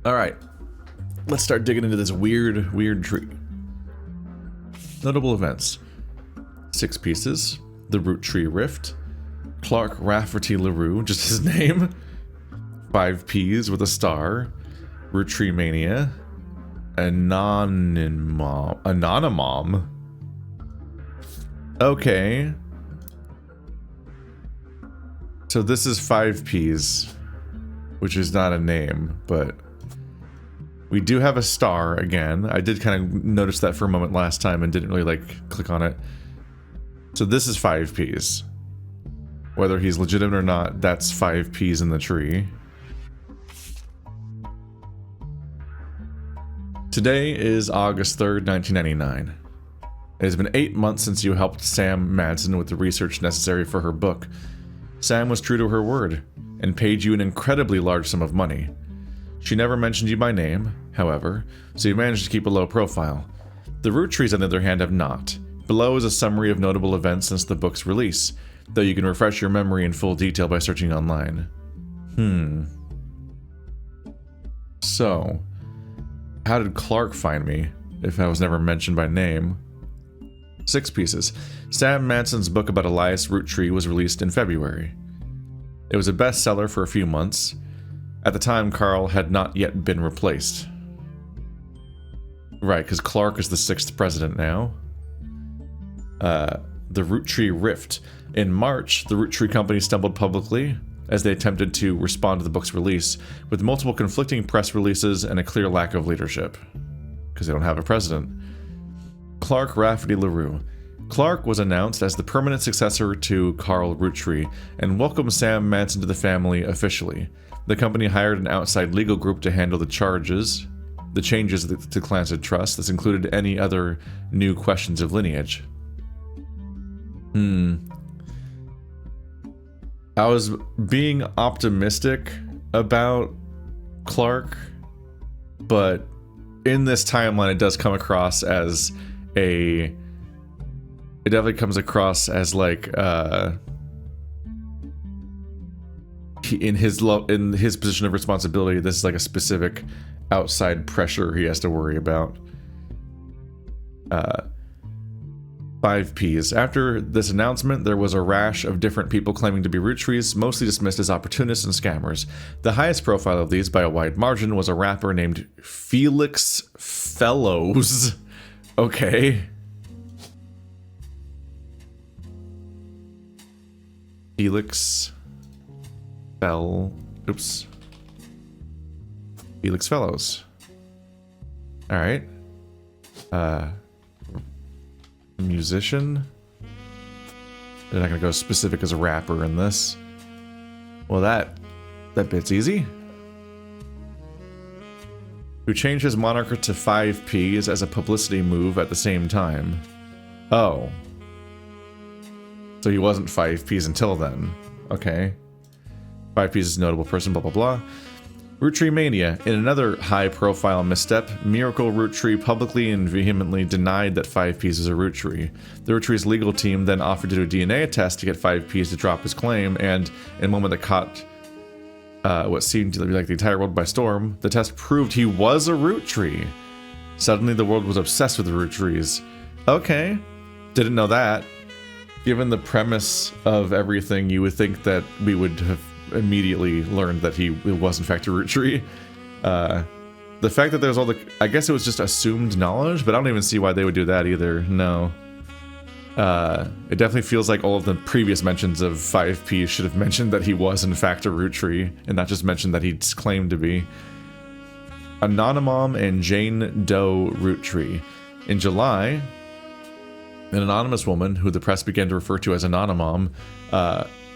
Alright. Let's start digging into this weird tree. Notable events. 6 pieces. The Roottree Rift. Clark Rafferty LaRue, just his name. 5 Ps with a star. Roottreemania. Anonymom. Okay. So this is 5 Ps, which is not a name, but we do have a star again. I did kind of notice that for a moment last time and didn't really like click on it. So this is 5 Ps. Whether he's legitimate or not, that's 5 Ps in the tree. Today is August 3rd, 1999. It has been 8 months since you helped Sam Madsen with the research necessary for her book. Sam was true to her word, and paid you an incredibly large sum of money. She never mentioned you by name, however, so you managed to keep a low profile. The Roottrees, on the other hand, have not. Below is a summary of notable events since the book's release, though you can refresh your memory in full detail by searching online. So, how did Clark find me, if I was never mentioned by name? 6 pieces. Sam Madsen's book about Elias Roottree was released in February. It was a bestseller for a few months. At the time, Carl had not yet been replaced. Right, because Clark is the 6th president now. The Roottree Rift. In March, the Roottree company stumbled publicly as they attempted to respond to the book's release, with multiple conflicting press releases and a clear lack of leadership. Because they don't have a president. Clark Rafferty LaRue. Clark was announced as the permanent successor to Carl Roottree and welcomed Sam Madsen to the family officially. The company hired an outside legal group to handle the changes to Clancy Trust. This included any other new questions of lineage. I was being optimistic about Clark, but in this timeline it does come across as it definitely comes across as like in his position of responsibility, this is like a specific outside pressure he has to worry about. 5 Ps. After this announcement, there was a rash of different people claiming to be Rootrees, mostly dismissed as opportunists and scammers. The highest profile of these, by a wide margin, was a rapper named Felix Fellows. Okay. Felix Fellows. Alright. Musician. They're not gonna go specific as a rapper in this. Well, that bit's easy. Who changed his moniker to 5 Ps as a publicity move at the same time. Oh. So he wasn't 5 Ps until then. Okay. 5 Ps is a notable person, blah blah blah. Roottreemania. In another high-profile misstep, Miracle Roottree publicly and vehemently denied that 5 Ps is a Roottree. The Rootree's legal team then offered to do a DNA test to get 5 Ps to drop his claim, and in a moment that caught what seemed to be like the entire world by storm, the test proved he was a Roottree. Suddenly, the world was obsessed with the Rootrees. Okay, didn't know that. Given the premise of everything, you would think that we would have immediately learned that he was in fact a Roottree. The fact that there's all the... I guess it was just assumed knowledge, but I don't even see why they would do that either. No. It definitely feels like all of the previous mentions of 5P should have mentioned that he was in fact a Roottree, and not just mentioned that he'd claimed to be. Anonymom and Jane Doe Roottree. In July, an anonymous woman, who the press began to refer to as Anonymom,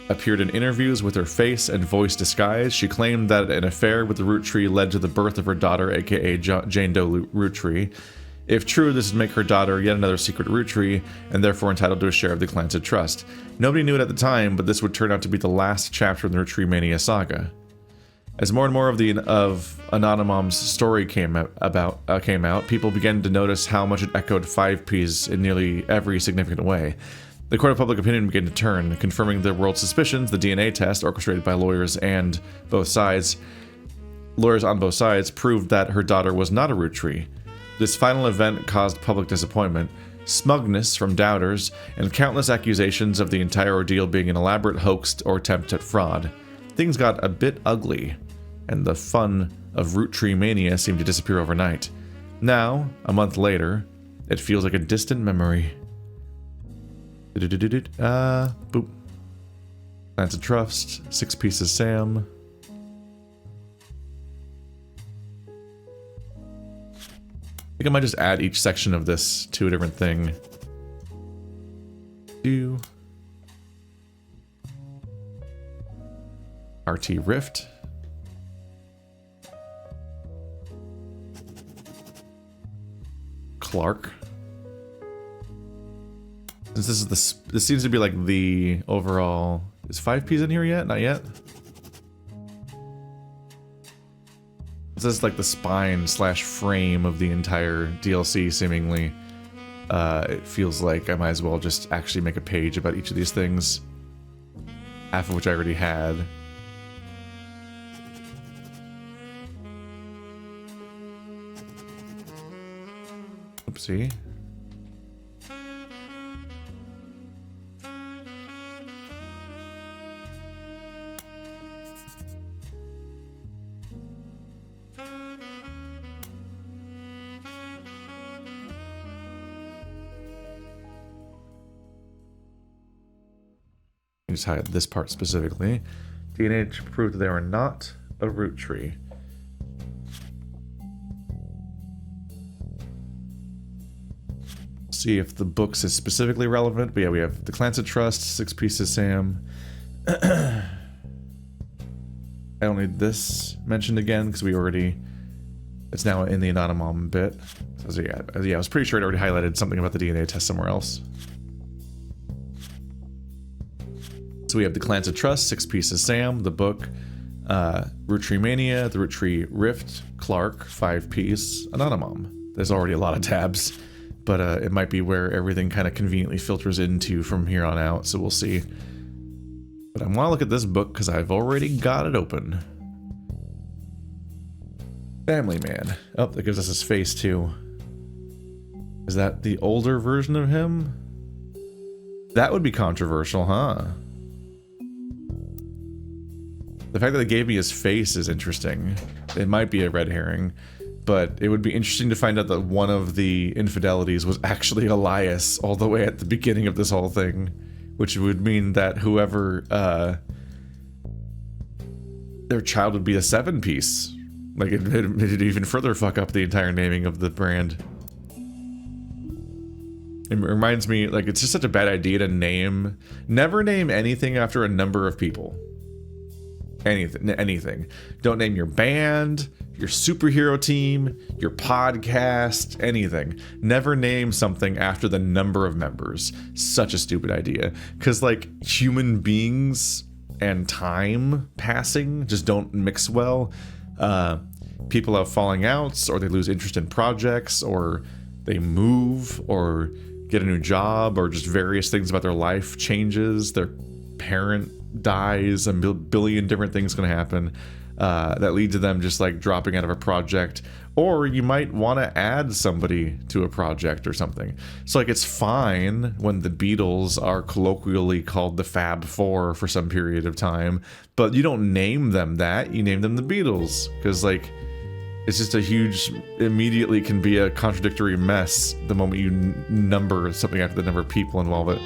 appeared in interviews with her face and voice disguised. She claimed that an affair with the Roottree led to the birth of her daughter, aka Jane Doe Roottree. If true, this would make her daughter yet another secret Roottree, and therefore entitled to a share of the Clancy Trust. Nobody knew it at the time, but this would turn out to be the last chapter in the Roottreemania saga. As more and more of Anonymom's story came out, people began to notice how much it echoed 5P's in nearly every significant way. The court of public opinion began to turn, confirming the world's suspicions. The DNA test, orchestrated by lawyers and both sides, Lawyers on both sides proved that her daughter was not a Roottree. This final event caused public disappointment, smugness from doubters, and countless accusations of the entire ordeal being an elaborate hoax or attempt at fraud. Things got a bit ugly, and the fun of Roottreemania seemed to disappear overnight. Now, a month later, it feels like a distant memory. Boop. Plants of Trust, 6 Pieces Sam. I think I might just add each section of this to a different thing. RT Rift. Clark. Since this seems to be like the overall. Is 5Ps in here yet? Not yet. This is like the spine / frame of the entire DLC, seemingly. It feels like I might as well just actually make a page about each of these things. Half of which I already had. Oopsie. Just highlight this part specifically. DNA proved that they were not a Roottree. See if the books is specifically relevant. But yeah, we have the Clans of Trust, 6 Pieces Sam. I don't need this mentioned again because we already. It's now in the Anonymom bit. So yeah, I was pretty sure it already highlighted something about the DNA test somewhere else. So we have the Clans of Trust, 6 Pieces Sam, the book, Roottreemania, the Roottree Rift, Clark, 5Ps, Anonymom. There's already a lot of tabs, but it might be where everything kind of conveniently filters into from here on out, so we'll see. But I want to look at this book because I've already got it open. Family Man. Oh, that gives us his face too. Is that the older version of him? That would be controversial, huh? The fact that they gave me his face is interesting. It might be a red herring, but it would be interesting to find out that one of the infidelities was actually Elias all the way at the beginning of this whole thing, which would mean that whoever, their child would be a 7-piece. Like, it'd even further fuck up the entire naming of the brand. It reminds me, like, it's just such a bad idea to never name anything after a number of people. Anything. Don't name your band, your superhero team, your podcast, anything. Never name something after the number of members. Such a stupid idea. Because, like, human beings and time passing just don't mix well. People have falling outs, or they lose interest in projects, or they move, or get a new job, or just various things about their life changes. Their parent dies, a billion different things can happen that lead to them just like dropping out of a project, or you might want to add somebody to a project or something. So like, it's fine when the Beatles are colloquially called the Fab Four for some period of time, but you don't name them that, you name them the Beatles, because like, it's just a huge, immediately can be a contradictory mess the moment you number something after the number of people involved.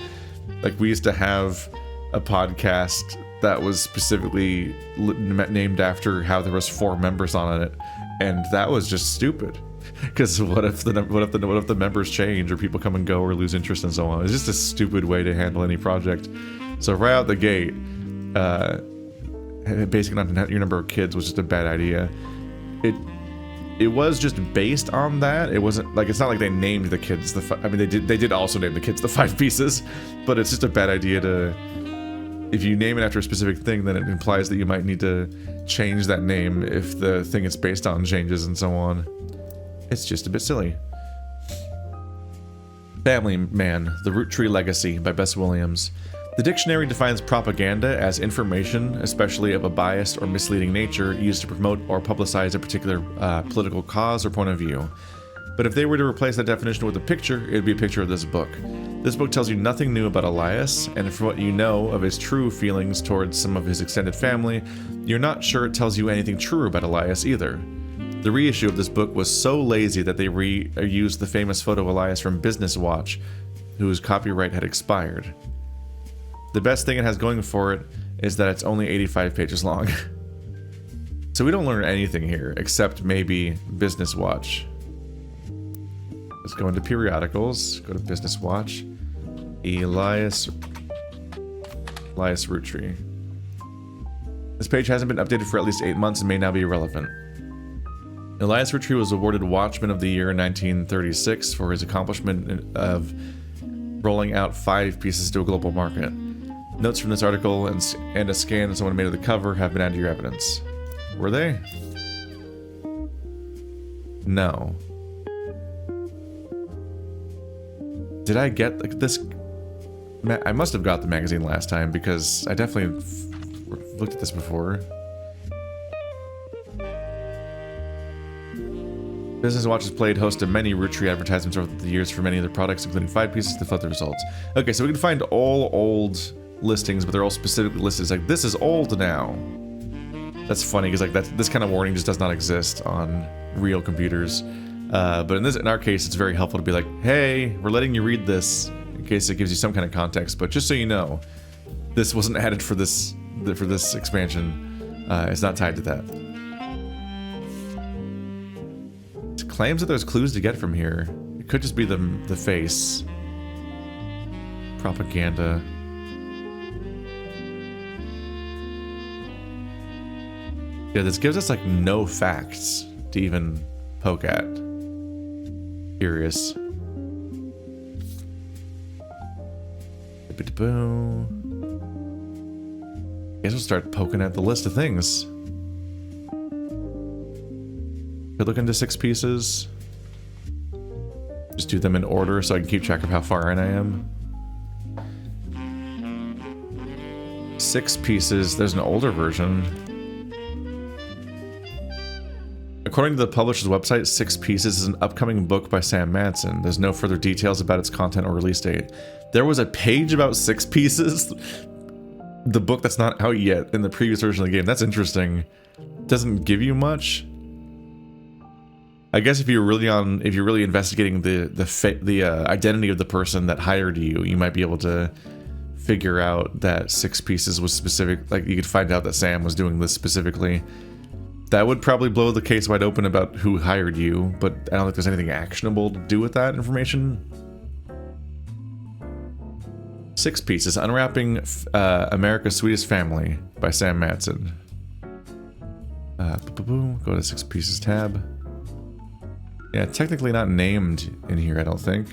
Like, we used to have a podcast that was specifically named after how there was 4 members on it, and that was just stupid. Because what if the members change, or people come and go, or lose interest, and so on? It's just a stupid way to handle any project. So right out the gate, basing on your number of kids was just a bad idea. It was just based on that. It wasn't like, it's not like they named the kids I mean, they did also name the kids the 5 Pieces, but it's just a bad idea to. If you name it after a specific thing, then it implies that you might need to change that name if the thing it's based on changes and so on. It's just a bit silly. Family Man, The Roottree Legacy by Bess Williams. The dictionary defines propaganda as information, especially of a biased or misleading nature, used to promote or publicize a particular political cause or point of view. But if they were to replace that definition with a picture, it would be a picture of this book. This book tells you nothing new about Elias, and from what you know of his true feelings towards some of his extended family, you're not sure it tells you anything true about Elias either. The reissue of this book was so lazy that they reused the famous photo of Elias from Business Watch, whose copyright had expired. The best thing it has going for it is that it's only 85 pages long. So we don't learn anything here, except maybe Business Watch. Let's go into periodicals, go to Business Watch. Elias Roottree. This page hasn't been updated for at least 8 months and may now be irrelevant. Elias Roottree was awarded Watchman of the Year in 1936 for his accomplishment of rolling out 5 pieces to a global market. Notes from this article and a scan that someone made of the cover have been added to your evidence. Were they? No. Did I get like this? I must have got the magazine last time because I definitely looked at this before. Business Watch has played host to many Roottree advertisements over the years for many of their products, including 5 pieces to flood the results. Okay, so we can find all old listings, but they're all specifically listed as like, this is old now. That's funny because like this kind of warning just does not exist on real computers. But in our case, it's very helpful to be like, hey, we're letting you read this in case it gives you some kind of context. But just so you know, this wasn't added for this expansion. It's not tied to that. It claims that there's clues to get from here. It could just be the face. Propaganda. Yeah, this gives us like no facts to even poke at. Curious. Guess we'll start poking at the list of things. Could look into 6 pieces. Just do them in order so I can keep track of how far in I am. 6 pieces. There's an older version. According to the publisher's website, 6 Pieces is an upcoming book by Sam Madsen. There's no further details about its content or release date. There was a page about 6 Pieces, the book that's not out yet in the previous version of the game. That's interesting. Doesn't give you much. I guess if you're really investigating the identity of the person that hired you, you might be able to figure out that 6 Pieces was specific. Like you could find out that Sam was doing this specifically. That would probably blow the case wide open about who hired you, but I don't think there's anything actionable to do with that information. 6 Pieces, Unwrapping America's Sweetest Family by Sam Madsen. Go to 6 Pieces tab. Yeah, technically not named in here, I don't think.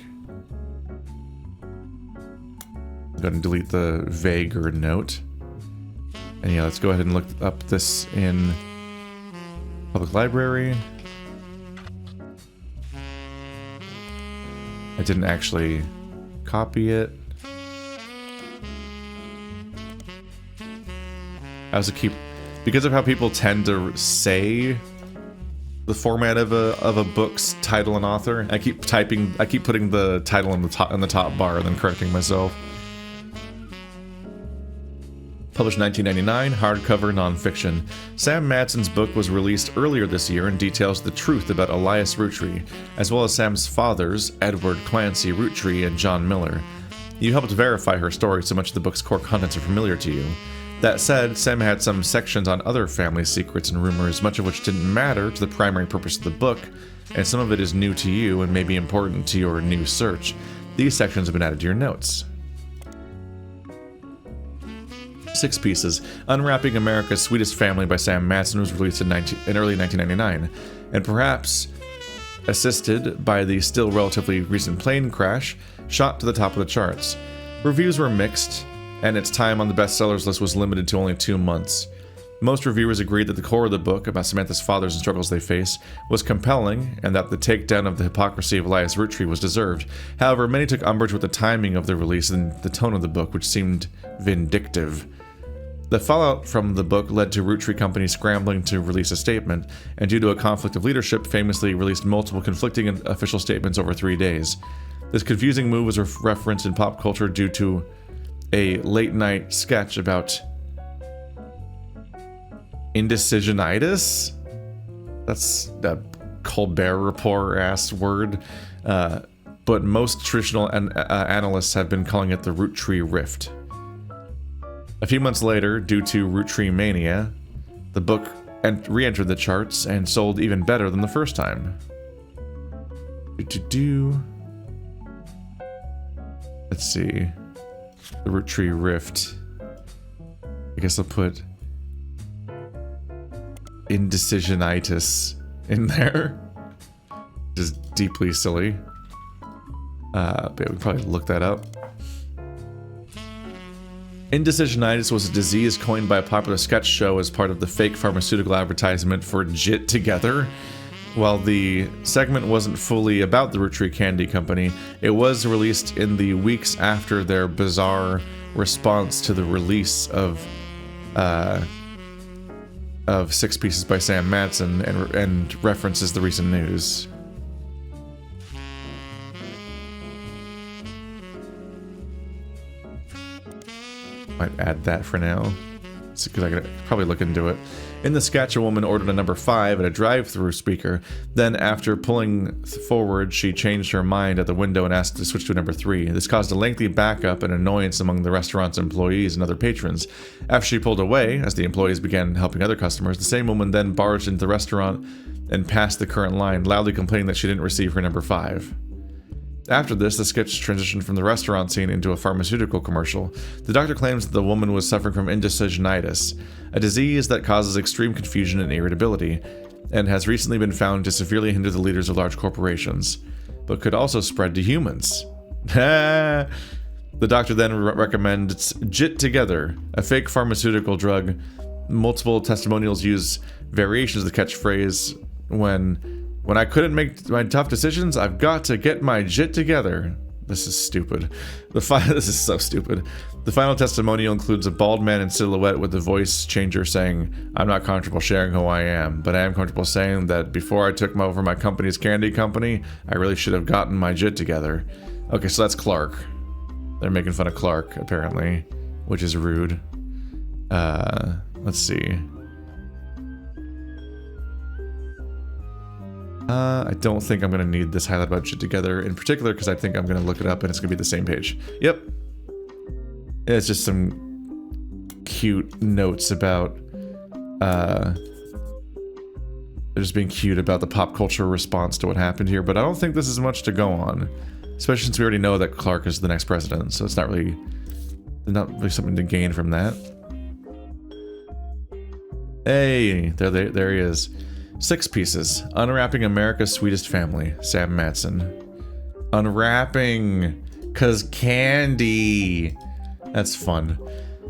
Go ahead and delete the vaguer note. And yeah, let's go ahead and look up this in Public Library. I didn't actually copy it. I also keep, because of how people tend to say the format of a book's title and author, I keep putting the title in the top bar and then correcting myself. Published 1999, hardcover nonfiction. Sam Madsen's book was released earlier this year and details the truth about Elias Roottree, as well as Sam's fathers, Edward Clancy Roottree and John Miller. You helped verify her story, so much of the book's core contents are familiar to you. That said, Sam had some sections on other family secrets and rumors, much of which didn't matter to the primary purpose of the book, and some of it is new to you and may be important to your new search. These sections have been added to your notes. 6 Pieces, Unwrapping America's Sweetest Family by Sam Madsen was released in early 1999, and perhaps assisted by the still relatively recent plane crash, shot to the top of the charts. Reviews were mixed, and its time on the bestsellers list was limited to only 2 months. Most reviewers agreed that the core of the book, about Samantha's fathers and struggles they face, was compelling, and that the takedown of the hypocrisy of Elias Roottree was deserved. However, many took umbrage with the timing of the release and the tone of the book, which seemed vindictive. The fallout from the book led to Roottree Company scrambling to release a statement, and due to a conflict of leadership, famously released multiple conflicting official statements over 3 days. This confusing move was referenced in pop culture due to a late-night sketch about Indecisionitis? That's a Colbert Report-ass word. But most traditional analysts have been calling it the Roottree Rift. A few months later, due to Roottreemania, the book re-entered the charts and sold even better than the first time. Let's see. The Roottree Rift. I guess I'll put Indecisionitis in there. Just deeply silly. But we probably look that up. Indecisionitis was a disease coined by a popular sketch show as part of the fake pharmaceutical advertisement for JIT Together. While the segment wasn't fully about the Roottree Candy Company, it was released in the weeks after their bizarre response to the release of 6 Pieces by Sam Matson and references the recent news. Might add that for now, because I could probably look into it. In the sketch, a woman ordered a number 5 at a drive-through speaker. Then, after pulling forward, she changed her mind at the window and asked to switch to a number 3. This caused a lengthy backup and annoyance among the restaurant's employees and other patrons. After she pulled away, as the employees began helping other customers, the same woman then barged into the restaurant and passed the current line, loudly complaining that she didn't receive her number 5. After this, the sketch transitioned from the restaurant scene into a pharmaceutical commercial. The doctor claims that the woman was suffering from indecisionitis, a disease that causes extreme confusion and irritability, and has recently been found to severely hinder the leaders of large corporations, but could also spread to humans. The doctor then recommends JIT Together, a fake pharmaceutical drug. Multiple testimonials use variations of the catchphrase When I couldn't make my tough decisions, I've got to get my JIT together. This is stupid. This is so stupid. The final testimonial includes a bald man in silhouette with the voice changer saying, "I'm not comfortable sharing who I am, but I am comfortable saying that before I took over my company's candy company, I really should have gotten my JIT together." Okay, so that's Clark. They're making fun of Clark, apparently, which is rude. Let's see. I don't think I'm going to need this highlight about JIT Together in particular, because I think I'm going to look it up and it's going to be the same page. Yep. It's just some cute notes about, they're just being cute about the pop culture response to what happened here, but I don't think this is much to go on. Especially since we already know that Clark is the next president, so it's not really something to gain from that. Hey, there he is. 6 Pieces. Unwrapping America's Sweetest Family. Sam Matson. Unwrapping, 'cause candy. That's fun.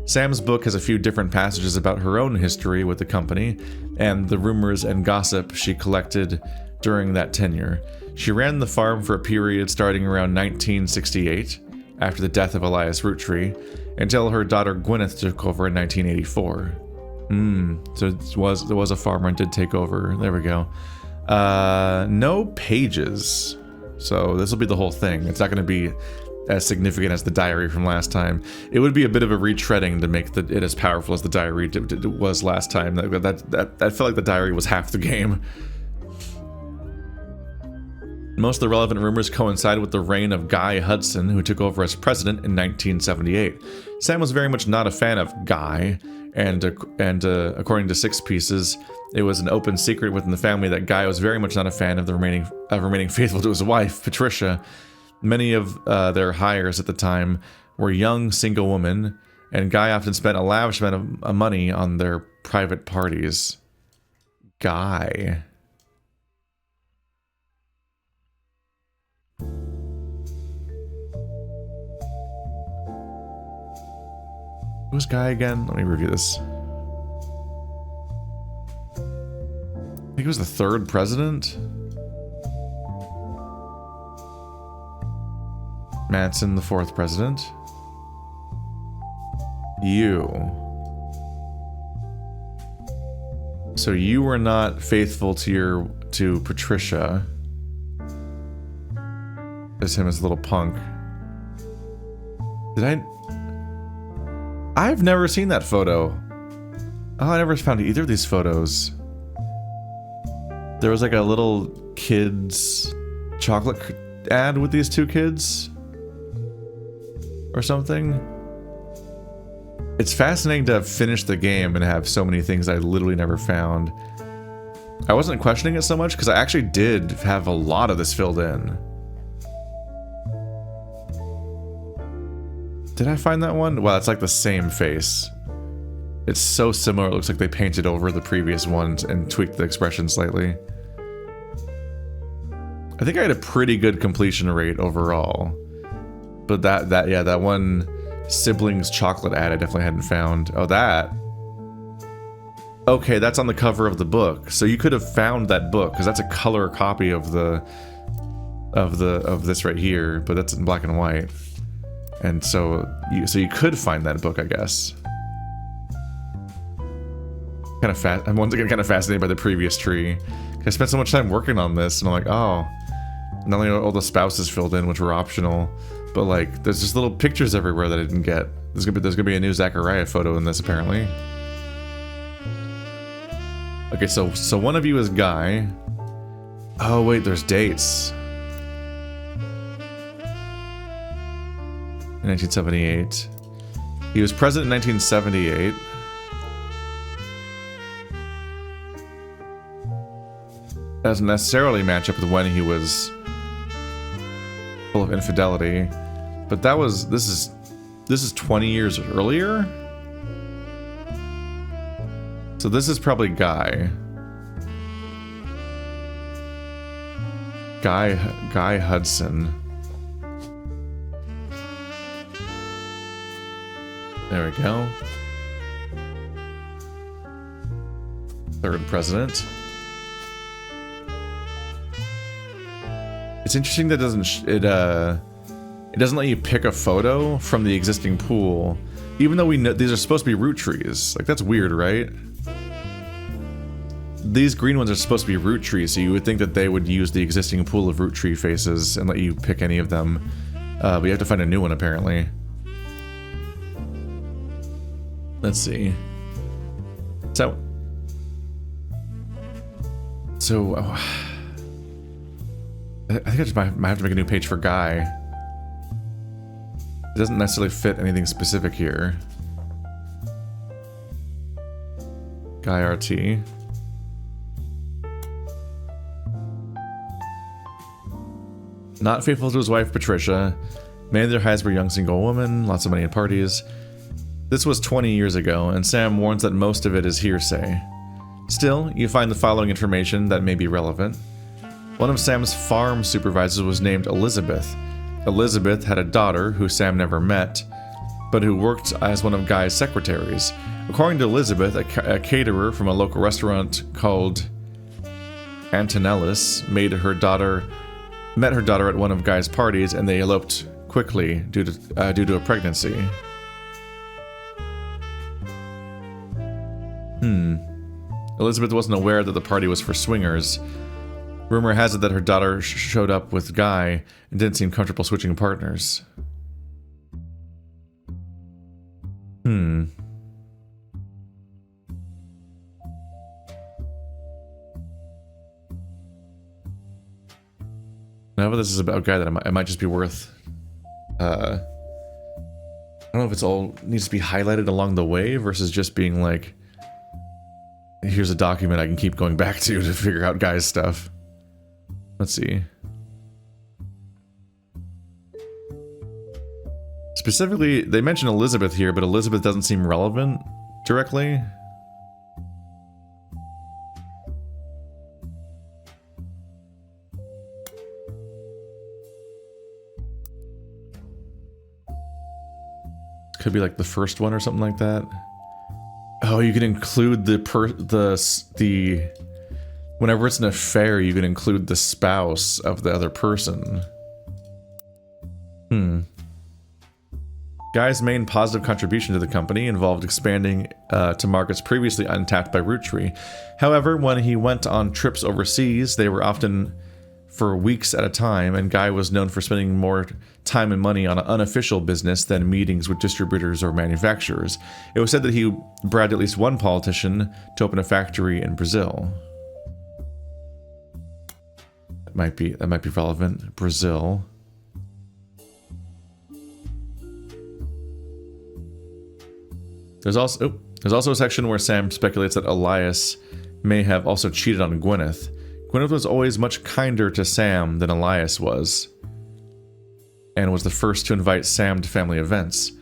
Sam's book has a few different passages about her own history with the company and the rumors and gossip she collected during that tenure. She ran the farm for a period starting around 1968, after the death of Elias Roottree, until her daughter Gwyneth took over in 1984. So there was a farmer and did take over. There we go. No pages. So this will be the whole thing. It's not going to be as significant as the diary from last time. It would be a bit of a retreading to make it as powerful as the diary was last time. That felt like the diary was half the game. Most of the relevant rumors coincide with the reign of Guy Hudson, who took over as president in 1978. Sam was very much not a fan of Guy, and according to 6 Pieces, it was an open secret within the family that Guy was very much not a fan of remaining faithful to his wife, Patricia. Many of their hires at the time were young single women, and Guy often spent a lavish amount of money on their private parties. Guy. Who's Guy again? Let me review this. he was the 3rd president. Manson, the 4th president. You. So you were not faithful to Patricia. There's him as a little punk. I've never seen that photo. Oh, I never found either of these photos. There was like a little kids chocolate ad with these 2 kids. Or something. It's fascinating to have finished the game and have so many things I literally never found. I wasn't questioning it so much because I actually did have a lot of this filled in. Did I find that one? Wow, it's like the same face. It's so similar, it looks like they painted over the previous ones and tweaked the expression slightly. I think I had a pretty good completion rate overall. But that one siblings chocolate ad I definitely hadn't found. Oh, that. Okay, that's on the cover of the book. So you could have found that book because that's a color copy of this right here, but that's in black and white. And so you could find that book, I guess. I'm once again kind of fascinated by the previous tree. I spent so much time working on this, and I'm like, oh, not only are all the spouses filled in, which were optional, but like, there's just little pictures everywhere that I didn't get. There's gonna be a new Zachariah photo in this, apparently. Okay, so one of you is Guy. Oh wait, there's dates. In 1978. He was president in 1978. Doesn't necessarily match up with when he was full of infidelity, but this is 20 years earlier. So this is probably Guy Hudson. There we go. 3rd president. It's interesting that it doesn't let you pick a photo from the existing pool, even though we know these are supposed to be root trees. Like, that's weird, right? These green ones are supposed to be root trees, so you would think that they would use the existing pool of root tree faces and let you pick any of them. But you have to find a new one, apparently. Let's see. So I think I just might have to make a new page for Guy. It doesn't necessarily fit anything specific here. Guy RT. Not faithful to his wife Patricia. Many of their highs were young single woman, lots of money at parties. This was 20 years ago, and Sam warns that most of it is hearsay. Still, you find the following information that may be relevant. One of Sam's farm supervisors was named Elizabeth. Elizabeth had a daughter who Sam never met, but who worked as one of Guy's secretaries. According to Elizabeth, a caterer from a local restaurant called Antonellis met her daughter at one of Guy's parties, and they eloped quickly due to a pregnancy. Elizabeth wasn't aware that the party was for swingers. Rumor has it that her daughter showed up with Guy and didn't seem comfortable switching partners. Now this is about a guy that it might just be worth. I don't know if it's all needs to be highlighted along the way versus just being like, here's a document I can keep going back to figure out Guy's stuff. Let's see. Specifically, they mention Elizabeth here, but Elizabeth doesn't seem relevant directly. Could be like the first one or something like that. Oh, you can include the Whenever it's an affair, you can include the spouse of the other person. Guy's main positive contribution to the company involved expanding to markets previously untapped by Roottree. However, when he went on trips overseas, they were often for weeks at a time, and Guy was known for spending more time and money on unofficial business than meetings with distributors or manufacturers. It was said that he bribed at least one politician to open a factory in Brazil. That might be relevant. Brazil. There's also a section where Sam speculates that Elias may have also cheated on Gwyneth. Gwyneth was always much kinder to Sam than Elias was, and was the first to invite Sam to family events.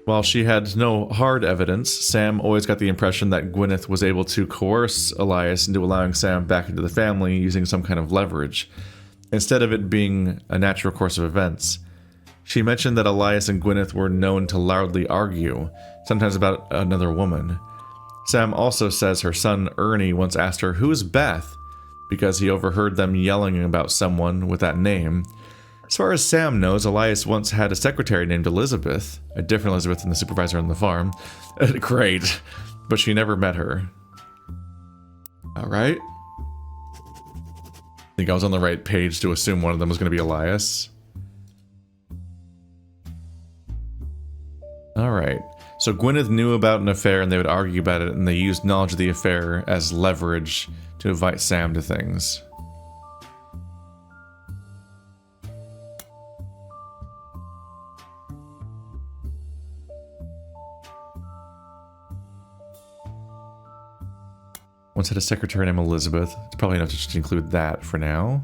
While she had no hard evidence, Sam always got the impression that Gwyneth was able to coerce Elias into allowing Sam back into the family using some kind of leverage, instead of it being a natural course of events. She mentioned that Elias and Gwyneth were known to loudly argue, sometimes about another woman. Sam also says her son Ernie once asked her, "Who is Beth?" because he overheard them yelling about someone with that name. As far as Sam knows, Elias once had a secretary named Elizabeth, a different Elizabeth than the supervisor on the farm. Great, but she never met her. Alright. I think I was on the right page to assume one of them was going to be Elias. Alright, so Gwyneth knew about an affair and they would argue about it, and they used knowledge of the affair as leverage to invite Sam to things. Once had a secretary named Elizabeth. It's probably enough to just include that for now.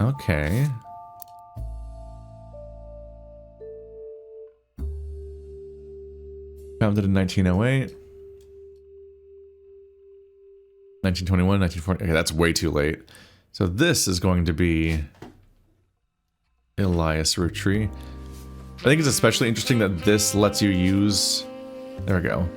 Okay. Founded in 1908. 1921, 1940. Okay, that's way too late. So this is going to be Elias Roottree. I think it's especially interesting that this lets you use... There we go.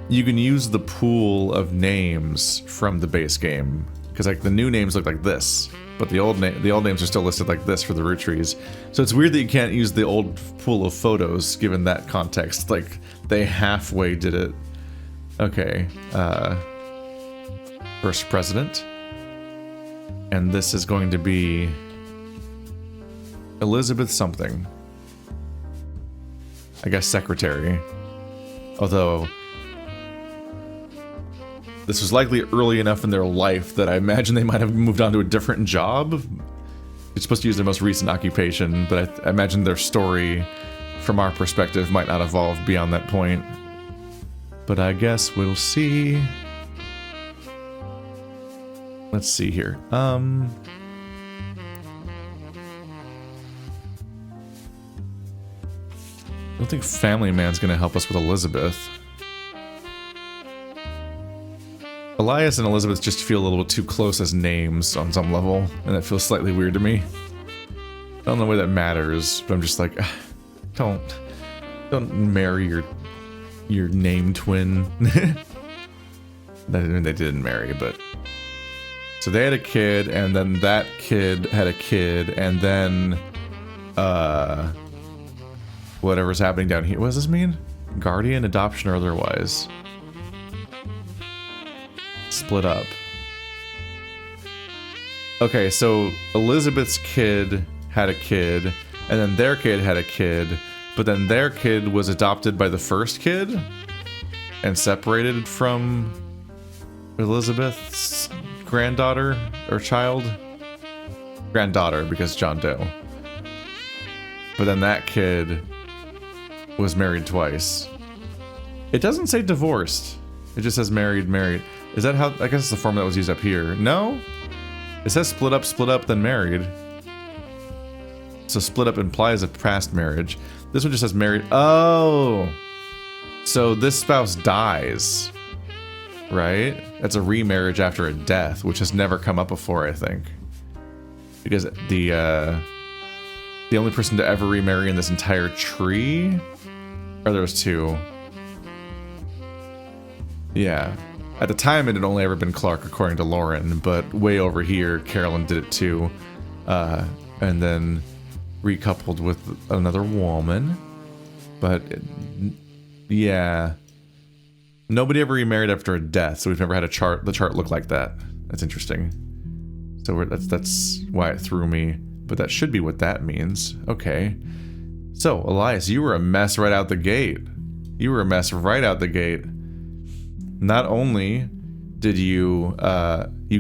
You can use the pool of names from the base game. Because like the new names look like this. But the old names are still listed like this for the Rootrees. So it's weird that you can't use the old pool of photos given that context. Like, they halfway did it. Okay. First president. And this is going to be Elizabeth something. I guess secretary. Although this was likely early enough in their life that I imagine they might have moved on to a different job. You're supposed to use their most recent occupation, but I imagine their story, from our perspective, might not evolve beyond that point. But I guess we'll see. Let's see here. I don't think Family Man's gonna help us with Elizabeth. Elias and Elizabeth just feel a little bit too close as names on some level, and that feels slightly weird to me. I don't know why that matters, but I'm just like, don't marry your name twin. They didn't marry, but so they had a kid, and then that kid had a kid, and then whatever's happening down here. What does this mean? Guardian, adoption, or otherwise? Split up. Okay, so Elizabeth's kid had a kid, and then their kid had a kid, but then their kid was adopted by the first kid and separated from Elizabeth's granddaughter or child? Granddaughter, because John Doe. But then that kid was married twice. It doesn't say divorced. It just says married, married. Is that how... I guess it's the form that was used up here. No? It says split up, then married. So split up implies a past marriage. This one just says married. Oh! So this spouse dies. Right? That's a remarriage after a death, which has never come up before, I think. Because the only person to ever remarry in this entire tree... Or there was two. Yeah. At the time, it had only ever been Clark, according to Lauren, but way over here, Carolyn did it too. And then recoupled with another woman. But, yeah. Nobody ever remarried after a death, so we've never had the chart look like that. That's interesting. So that's why it threw me. But that should be what that means. Okay. So, Elias, you were a mess right out the gate. You were a mess right out the gate. Not only did you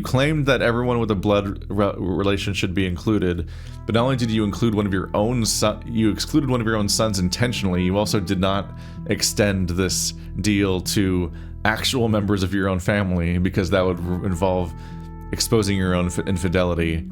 claimed that everyone with a blood relation should be included, but not only did you include one of your own you excluded one of your own sons intentionally, you also did not extend this deal to actual members of your own family, because that would involve exposing your own infidelity.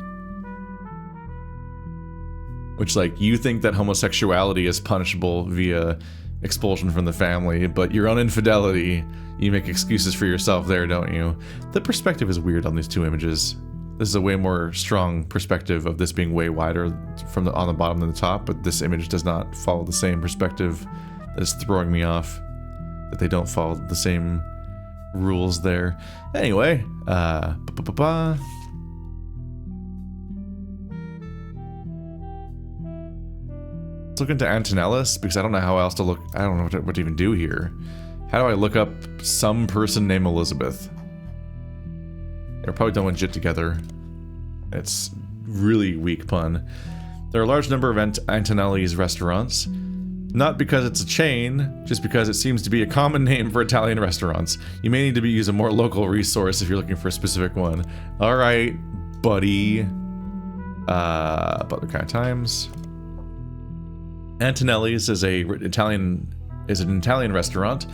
Which, like, you think that homosexuality is punishable via expulsion from the family, but your own infidelity, you make excuses for yourself there, don't you? The perspective is weird on these two images. This is a way more strong perspective of this being way wider from on the bottom than the top, but this image does not follow the same perspective. That is throwing me off, that they don't follow the same rules there. Anyway, let's look into Antonellis, because I don't know how else to look. I don't know what to even do here. How do I look up some person named Elizabeth? They're probably done with JIT together. It's really weak pun. There are a large number of Antonellis restaurants. Not because it's a chain, just because it seems to be a common name for Italian restaurants. You may need to use a more local resource if you're looking for a specific one. Alright, buddy. Butler County Times. Antonellis is an Italian restaurant.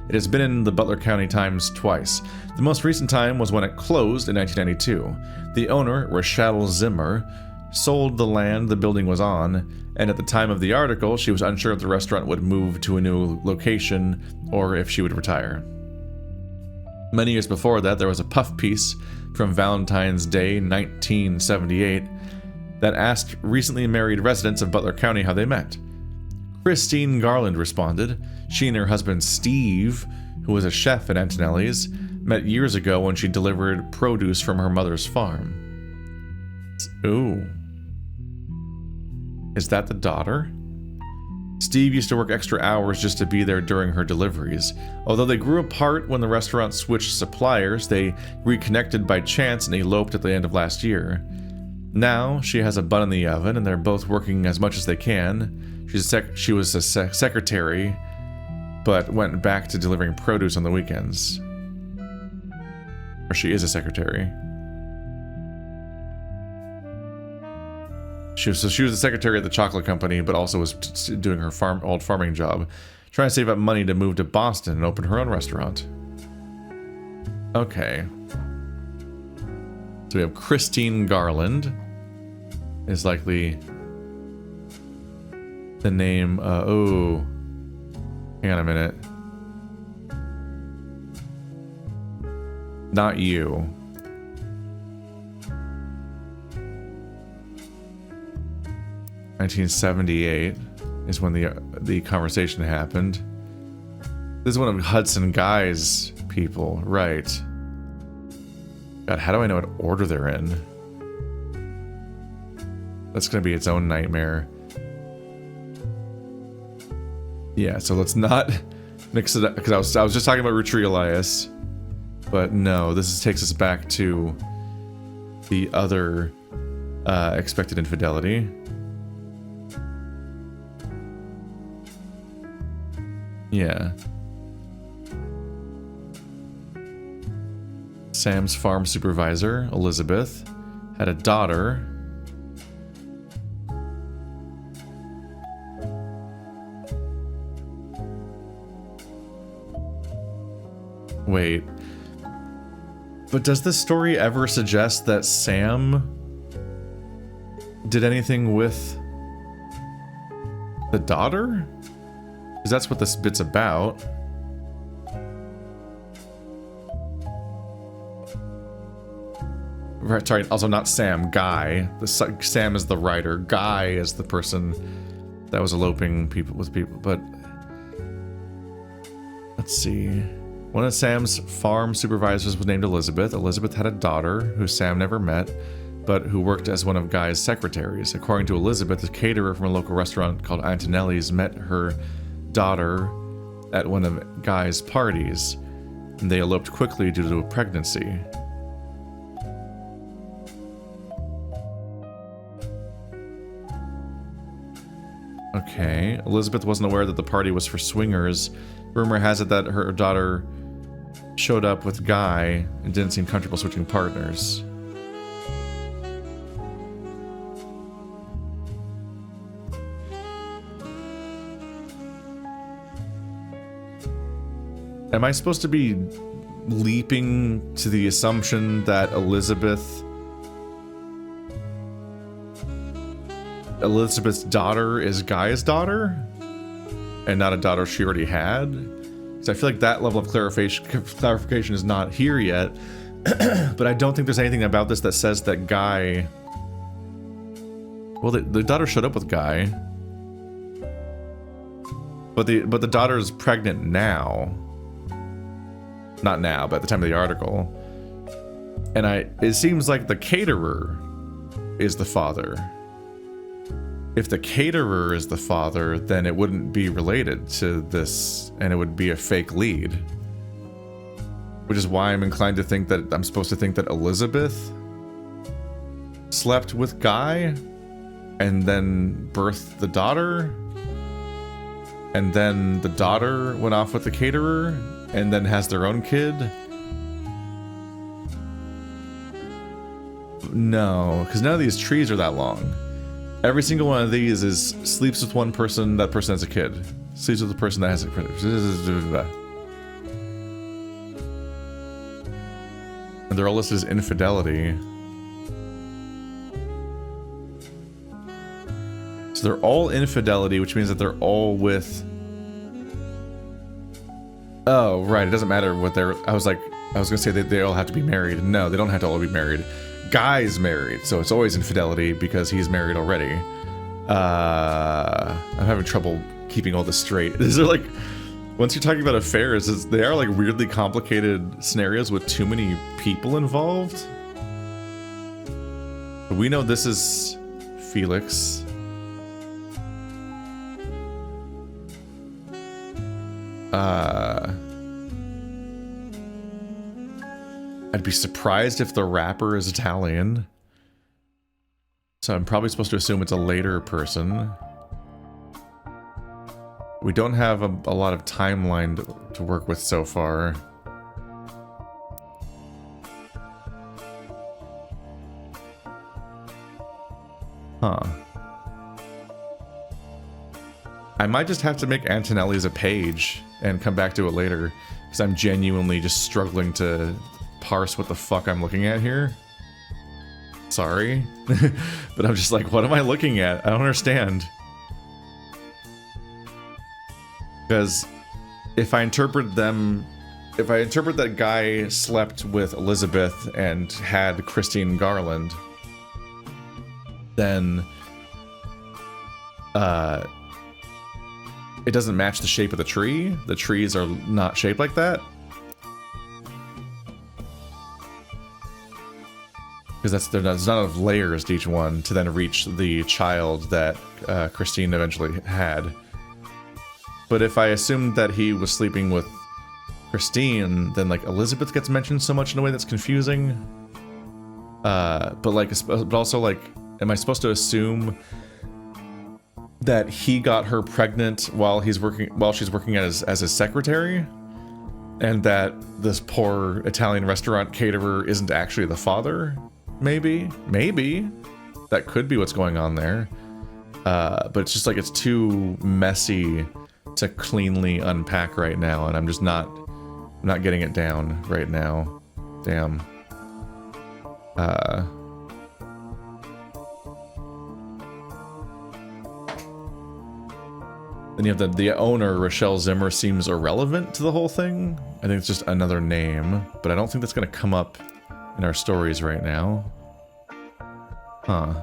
It has been in the Butler County Times twice. The most recent time was when it closed in 1992. The owner, Rochelle Zimmer, sold the land the building was on, and at the time of the article, she was unsure if the restaurant would move to a new location or if she would retire. Many years before that, there was a puff piece from Valentine's Day 1978 that asked recently married residents of Butler County how they met. Christine Garland responded. She and her husband Steve, who was a chef at Antonellis, met years ago when she delivered produce from her mother's farm. Ooh. Is that the daughter? Steve used to work extra hours just to be there during her deliveries. Although they grew apart when the restaurant switched suppliers, they reconnected by chance and eloped at the end of last year. Now, she has a bun in the oven, and they're both working as much as they can. She was a secretary, but went back to delivering produce on the weekends. Or she is a secretary. She was a secretary at the chocolate company, but also was doing her old farming job, trying to save up money to move to Boston and open her own restaurant. Okay. So we have Christine Garland is likely the name. Oh, hang on a minute. Not you. (1978) is when the conversation happened. This is one of Hudson Guy's people, right? God, how do I know what order they're in? That's gonna be its own nightmare. Yeah, so let's not mix it up, because I was just talking about Roottree Elias, but no, takes us back to the other expected infidelity. Yeah. Sam's farm supervisor, Elizabeth, had a daughter. Wait. But does this story ever suggest that Sam did anything with the daughter? Because that's what this bit's about. Right, sorry, also not Sam, Guy. Sam is the writer. Guy is the person that was eloping with people, but let's see. One of Sam's farm supervisors was named Elizabeth. Elizabeth had a daughter who Sam never met, but who worked as one of Guy's secretaries. According to Elizabeth, a caterer from a local restaurant called Antonellis met her daughter at one of Guy's parties, and they eloped quickly due to a pregnancy. Okay, Elizabeth wasn't aware that the party was for swingers. Rumor has it that her daughter showed up with Guy and didn't seem comfortable switching partners. Am I supposed to be leaping to the assumption that Elizabeth's daughter is Guy's daughter and not a daughter she already had? Because I feel like that level of clarification is not here yet. But I don't think there's anything about this that says that Guy... Well, the daughter showed up with Guy. But the daughter is pregnant now. Not now, but at the time of the article. And it seems like the caterer is the father. If the caterer is the father, then it wouldn't be related to this, and it would be a fake lead. Which is why I'm inclined to think that I'm supposed to think that Elizabeth slept with Guy and then birthed the daughter, and then the daughter went off with the caterer and then has their own kid. No, because none of these trees are that long. Every single one of these is sleeps with one person, that person has a kid. Sleeps with the person that has a kid. And they're all listed as infidelity. So they're all infidelity, which means that they're all with... Oh, right, it doesn't matter what they're... I was gonna say that they all have to be married. No, they don't have to all be married. Guy's married, so it's always infidelity because he's married already. I'm having trouble keeping all this straight. These are like... Once you're talking about affairs, they are like weirdly complicated scenarios with too many people involved. But we know this is Felix. I'd be surprised if the rapper is Italian. So I'm probably supposed to assume it's a later person. We don't have a lot of timeline to work with so far. Huh. I might just have to make Antonellis a page and come back to it later, because I'm genuinely just struggling to parse what the fuck I'm looking at here. Sorry. But I'm just like, what am I looking at? I don't understand. Because if I interpret that Guy slept with Elizabeth and had Christine Garland, then it doesn't match the shape of the tree. The trees are not shaped like that. Because there's not enough layers to each one to then reach the child that Christine eventually had. But if I assumed that he was sleeping with Christine, then like Elizabeth gets mentioned so much in a way that's confusing. But also like, am I supposed to assume that he got her pregnant while she's working as his secretary, and that this poor Italian restaurant caterer isn't actually the father? Maybe that could be what's going on there. But it's just like, it's too messy to cleanly unpack right now, and I'm just not getting it down right now. Damn. Then you have the owner, Rochelle Zimmer, seems irrelevant to the whole thing. I think it's just another name, but I don't think that's going to come up in our stories right now. Huh.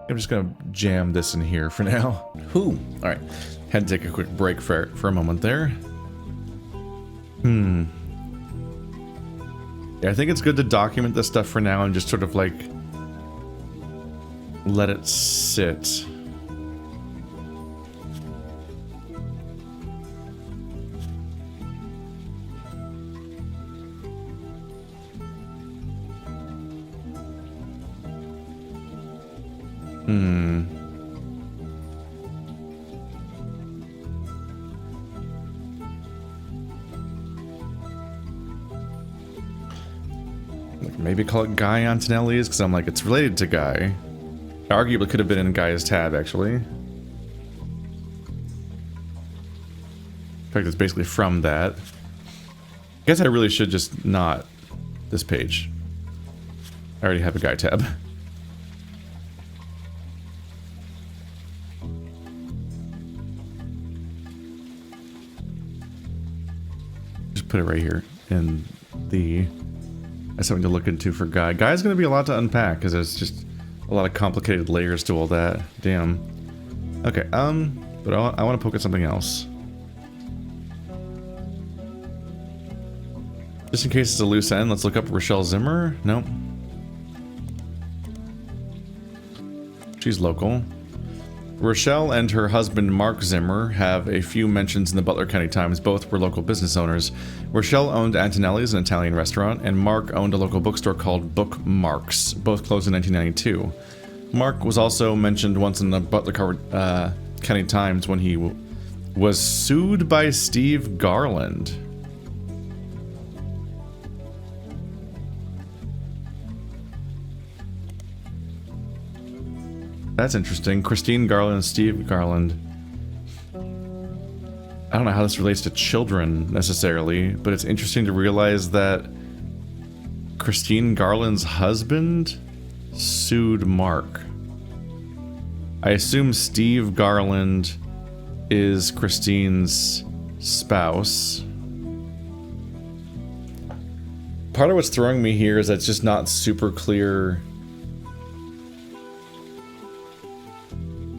I'm just going to jam this in here for now. Whew. Alright. Had to take a quick break for a moment there. Yeah, I think it's good to document this stuff for now and just sort of like let it sit. Maybe call it Guy Antonellis, because I'm like, it's related to Guy. Arguably could have been in Guy's tab, actually. In fact, it's basically from that. I guess I really should just not this page. I already have a Guy tab. Just put it right here in the... That's something to look into for Guy. Guy's going to be a lot to unpack because there's just a lot of complicated layers to all that. Damn. Okay, but I want to poke at something else. Just in case it's a loose end, let's look up Rochelle Zimmer. Nope. She's local. Rochelle and her husband Mark Zimmer have a few mentions in the Butler County Times. Both were local business owners. Rochelle owned Antonellis, an Italian restaurant, and Mark owned a local bookstore called Bookmarks. Both closed in 1992. Mark was also mentioned once in the Butler County Times when he was sued by Steve Garland. That's interesting. Christine Garland and Steve Garland. I don't know how this relates to children necessarily, but it's interesting to realize that Christine Garland's husband sued Mark. I assume Steve Garland is Christine's spouse. Part of what's throwing me here is that it's just not super clear.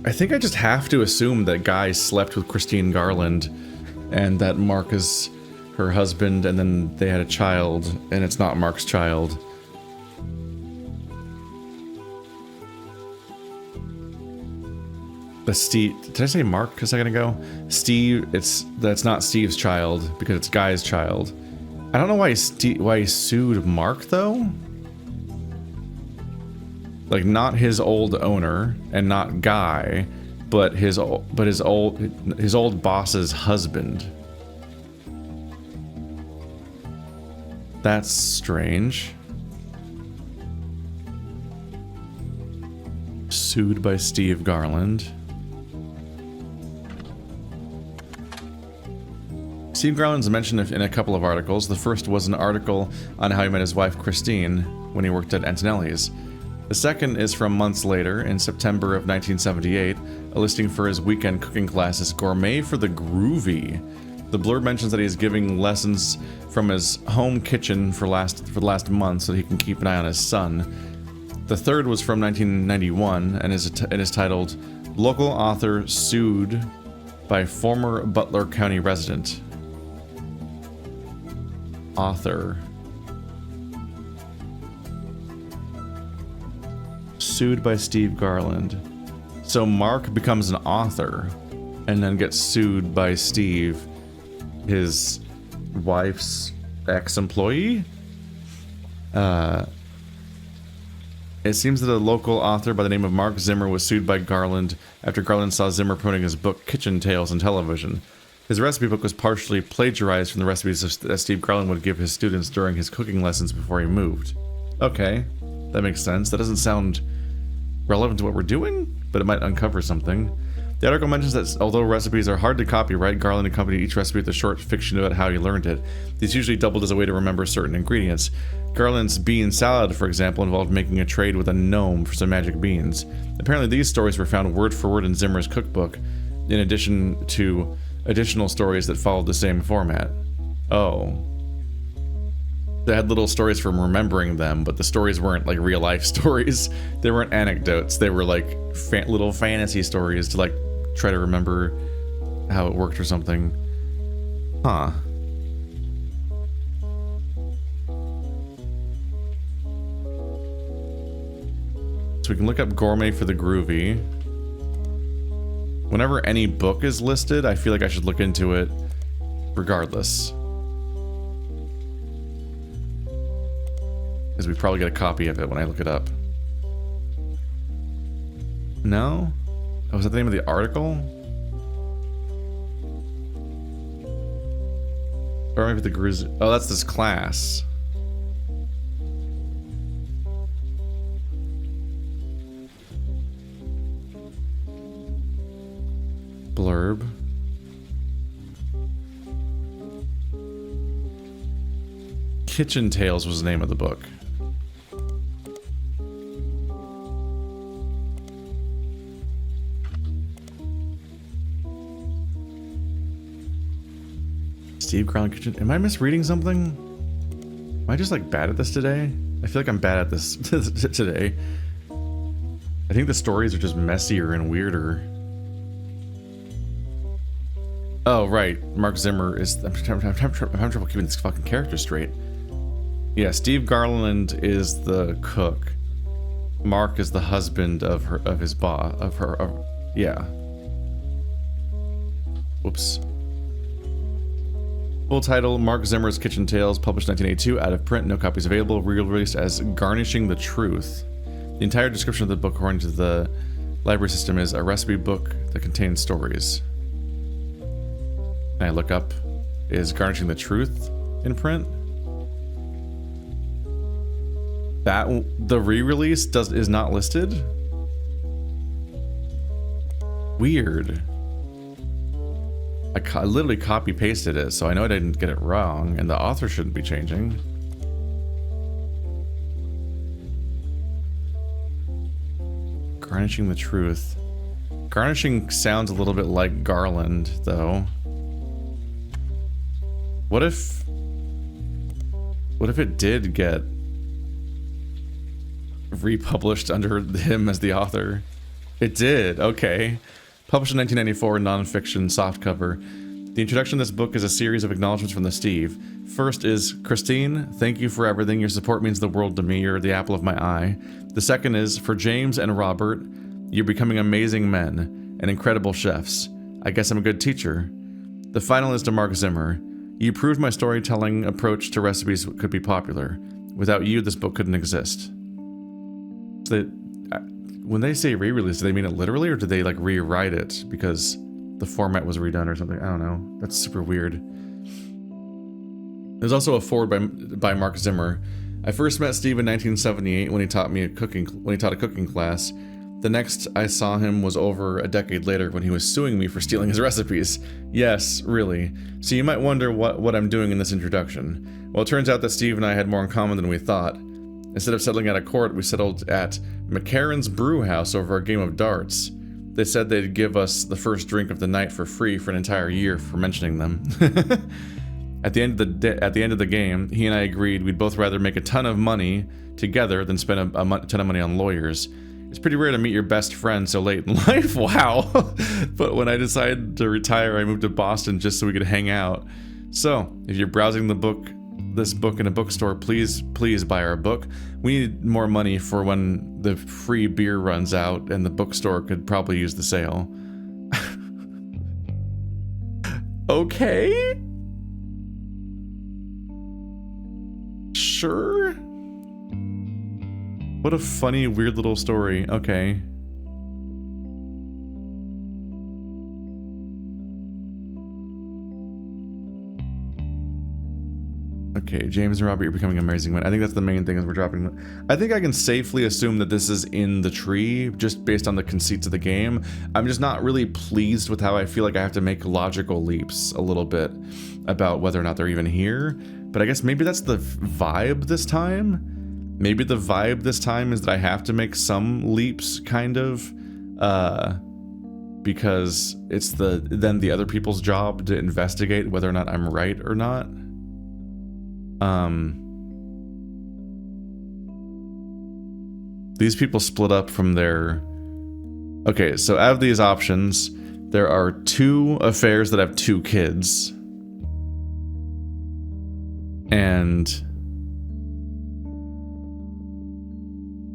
I think I just have to assume that Guy slept with Christine Garland and that Mark is her husband and then they had a child and it's not Mark's child. The Steve, did I say Mark a second ago? Steve, that's not Steve's child because it's Guy's child. I don't know why he sued Mark though. Like not his old owner and not Guy, but his old boss's husband. That's strange. Sued by Steve Garland. Steve Garland's mentioned in a couple of articles. The first was an article on how he met his wife Christine when he worked at Antonellis. The second is from months later, in September of 1978, a listing for his weekend cooking classes, Gourmet for the Groovy. The blurb mentions that he is giving lessons from his home kitchen for the last month so that he can keep an eye on his son. The third was from 1991 and is titled Local Author Sued by Former Butler County Resident. Author. Sued by Steve Garland. So Mark becomes an author and then gets sued by Steve, his wife's ex-employee. It seems that a local author by the name of Mark Zimmer was sued by Garland after Garland saw Zimmer promoting his book Kitchen Tales on television. His recipe book was partially plagiarized from the recipes that Steve Garland would give his students during his cooking lessons before he moved. Okay, that makes sense. That doesn't sound relevant to what we're doing, but it might uncover something. The article mentions that although recipes are hard to copyright, Garland accompanied each recipe with a short fiction about how he learned it. These usually doubled as a way to remember certain ingredients. Garland's bean salad, for example, involved making a trade with a gnome for some magic beans. Apparently these stories were found word for word in Zimmer's cookbook, in addition to additional stories that followed the same format. Oh. They had little stories from remembering them, but the stories weren't like real life stories. They weren't anecdotes. They were like little fantasy stories to like try to remember how it worked or something. Huh. So we can look up gourmet for the groovy. Whenever any book is listed, I feel like I should look into it regardless. Because we probably get a copy of it when I look it up. No? Oh, was that the name of the article? Or maybe the Grizz. Oh, that's this class. Blurb. Kitchen Tales was the name of the book. Steve Garland Kitchen. Am I misreading something? Am I just like bad at this today? I feel like I'm bad at this today. I think the stories are just messier and weirder. Oh, right. Mark Zimmer is... I'm having trouble keeping this fucking character straight. Yeah, Steve Garland is the cook. Mark is the husband of his boss. Yeah. Whoops. Full title, Mark Zimmer's Kitchen Tales, published 1982, out of print, no copies available, re-released as Garnishing the Truth. The entire description of the book, according to the library system, is a recipe book that contains stories. Can I look up, is Garnishing the Truth in print? That, the re-release is not listed? Weird. I literally copy-pasted it, so I know I didn't get it wrong, and the author shouldn't be changing. Garnishing the Truth. Garnishing sounds a little bit like Garland, though. What if it did get republished under him as the author? It did, okay. Published in 1994, nonfiction, softcover. The introduction of this book is a series of acknowledgments from the Steve. First is, Christine, thank you for everything. Your support means the world to me. You're the apple of my eye. The second is, for James and Robert, you're becoming amazing men and incredible chefs. I guess I'm a good teacher. The final is to Mark Zimmer. You proved my storytelling approach to recipes could be popular. Without you, this book couldn't exist. When they say re-release, do they mean it literally, or did they like rewrite it because the format was redone or something? I don't know. That's super weird. There's also a foreword by Mark Zimmer. I first met Steve in 1978 when he taught a cooking class. The next I saw him was over a decade later when he was suing me for stealing his recipes. Yes, really. So you might wonder what I'm doing in this introduction. Well, it turns out that Steve and I had more in common than we thought. Instead of settling at a court, we settled at McCarran's Brew House over a game of darts. They said they'd give us the first drink of the night for free for an entire year for mentioning them. At the end of the game, he and I agreed we'd both rather make a ton of money together than spend a ton of money on lawyers. It's pretty rare to meet your best friend so late in life. Wow. But when I decided to retire, I moved to Boston just so we could hang out. So, if you're browsing this book in a bookstore, please buy our book. We need more money for when the free beer runs out, and the bookstore could probably use the sale. Okay. Sure. What a funny, weird little story. Okay. Okay, James and Robert, you're becoming amazing men. I think that's the main thing is we're dropping. I think I can safely assume that this is in the tree, just based on the conceits of the game. I'm just not really pleased with how I feel like I have to make logical leaps a little bit about whether or not they're even here. But I guess maybe that's the vibe this time. Maybe the vibe this time is that I have to make some leaps, kind of, because it's then the other people's job to investigate whether or not I'm right or not. These people split up from their... Okay, so out of these options, there are 2 affairs that have 2 kids. And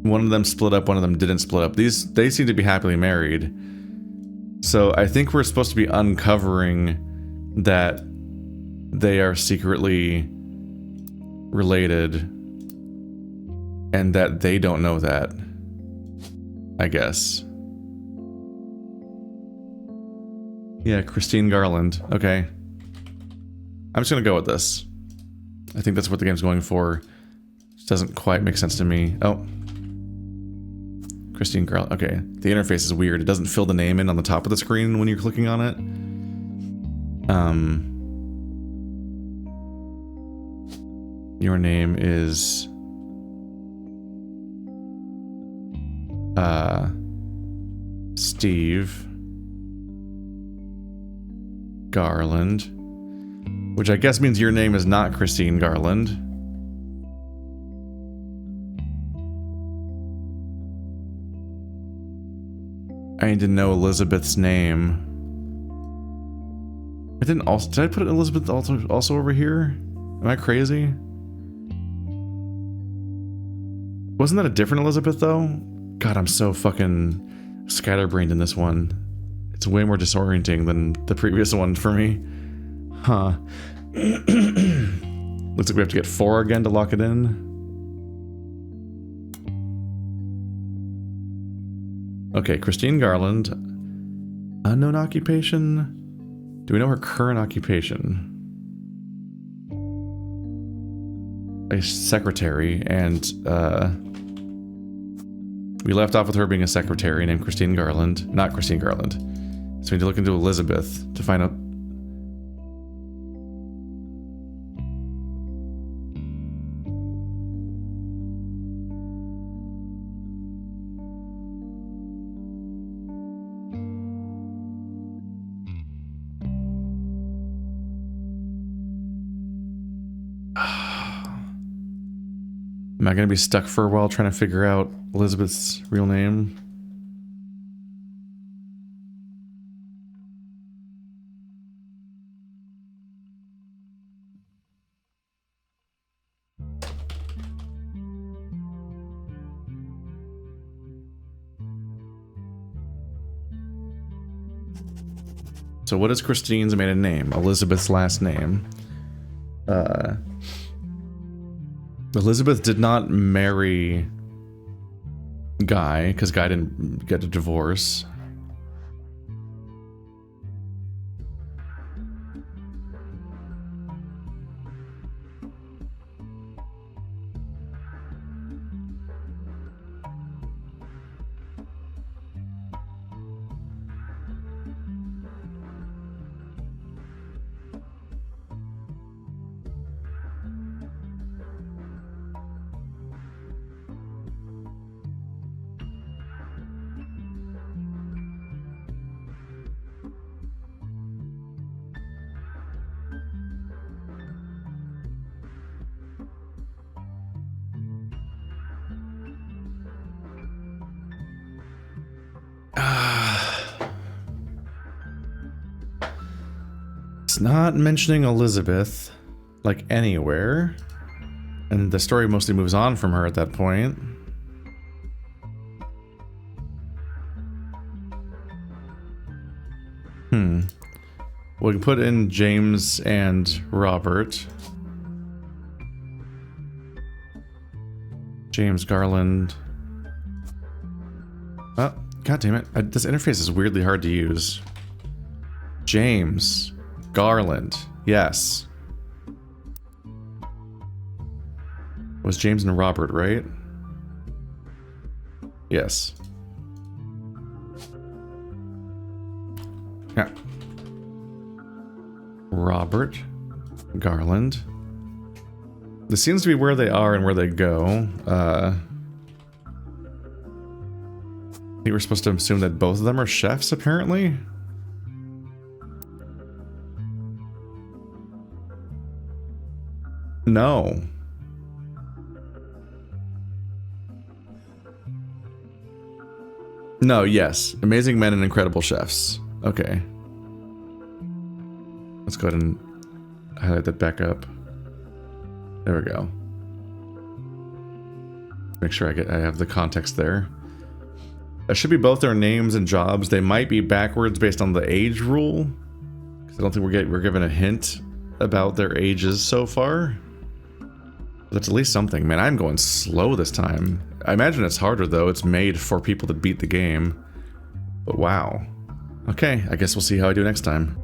One of them split up, one of them didn't split up. They seem to be happily married. So I think we're supposed to be uncovering that they are secretly related and that they don't know that, I guess. Yeah, Christine Garland. Okay. I'm just gonna go with this. I think that's what the game's going for. It doesn't quite make sense to me. Oh. Christine Garland. Okay. The interface is weird. It doesn't fill the name in on the top of the screen when you're clicking on it. Your name is... Steve Garland. Which I guess means your name is not Christine Garland. I need to know Elizabeth's name. Did I put Elizabeth also over here? Am I crazy? Wasn't that a different Elizabeth though? God, I'm so fucking scatterbrained in this one. It's way more disorienting than the previous one for me. Huh. Looks like we have to get 4 again to lock it in. Okay, Christine Garland. Unknown occupation? Do we know her current occupation? A secretary, and we left off with her being a secretary named Christine Garland. Not Christine Garland. So we need to look into Elizabeth to find out. Am I going to be stuck for a while trying to figure out Elizabeth's real name? So what is Christine's maiden name? Elizabeth's last name. Elizabeth did not marry Guy, because Guy didn't get a divorce. It's not mentioning Elizabeth, like, anywhere. And the story mostly moves on from her at that point. We can put in James and Robert. James Garland. Oh, god damn it. This interface is weirdly hard to use. James Garland. Yes. It was James and Robert, right? Yes. Yeah. Robert Garland. This seems to be where they are and where they go. I think we're supposed to assume that both of them are chefs, apparently. No. No, yes. Amazing men and incredible chefs. Okay. Let's go ahead and highlight that back up. There we go. Make sure I have the context there. That should be both their names and jobs. They might be backwards based on the age rule, because I don't think we're given a hint about their ages so far. That's at least something. Man, I'm going slow this time. I imagine it's harder though. It's made for people to beat the game. But wow. Okay, I guess we'll see how I do next time.